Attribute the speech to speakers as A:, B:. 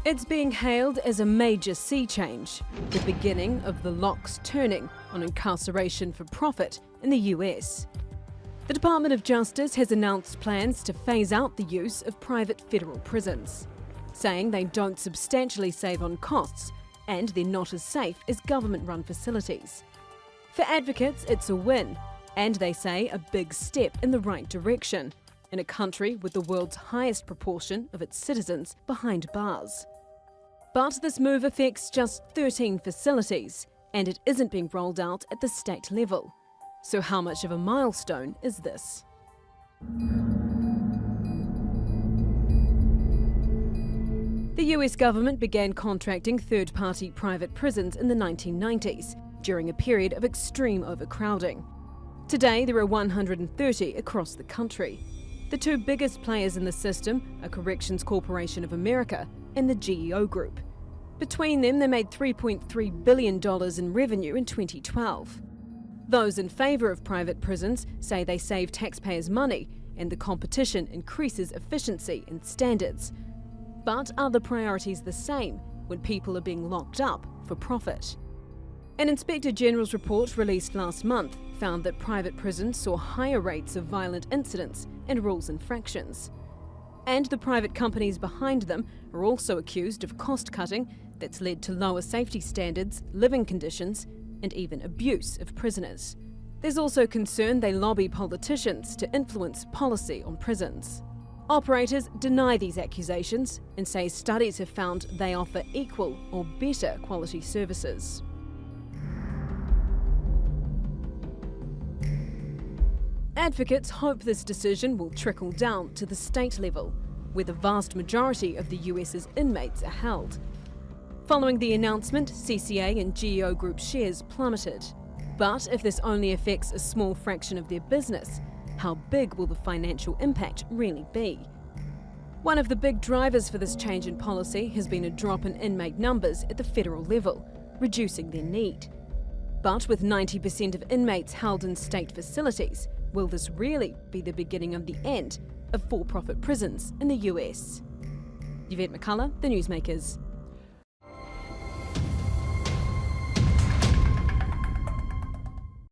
A: It's being hailed as a major sea change, the beginning of the locks turning on incarceration for profit in the US. The Department of Justice has announced plans to phase out the use of private federal prisons, saying they don't substantially save on costs and they're not as safe as government-run facilities. For advocates, it's a win, and they say a big step in the right direction, in a country with the world's highest proportion of its citizens behind bars. But this move affects just 13 facilities, and it isn't being rolled out at the state level. So how much of a milestone is this? The US government began contracting third-party private prisons in the 1990s, during a period of extreme overcrowding. Today, there are 130 across the country. The two biggest players in the system are Corrections Corporation of America and the GEO Group. Between them, they made $3.3 billion in revenue in 2012. Those in favour of private prisons say they save taxpayers' money and the competition increases efficiency and standards. But are the priorities the same when people are being locked up for profit? An Inspector General's report released last month found that private prisons saw higher rates of violent incidents and rules infractions. And the private companies behind them are also accused of cost-cutting that's led to lower safety standards, living conditions, and even abuse of prisoners. There's also concern they lobby politicians to influence policy on prisons. Operators deny these accusations and say studies have found they offer equal or better quality services. Advocates hope this decision will trickle down to the state level, where the vast majority of the US's inmates are held. Following the announcement, CCA and GEO Group shares plummeted. But if this only affects a small fraction of their business, how big will the financial impact really be? One of the big drivers for this change in policy has been a drop in inmate numbers at the federal level, reducing their need. But with 90% of inmates held in state facilities, will this really be the beginning of the end of for-profit prisons in the US? Yvette McCullough, The Newsmakers.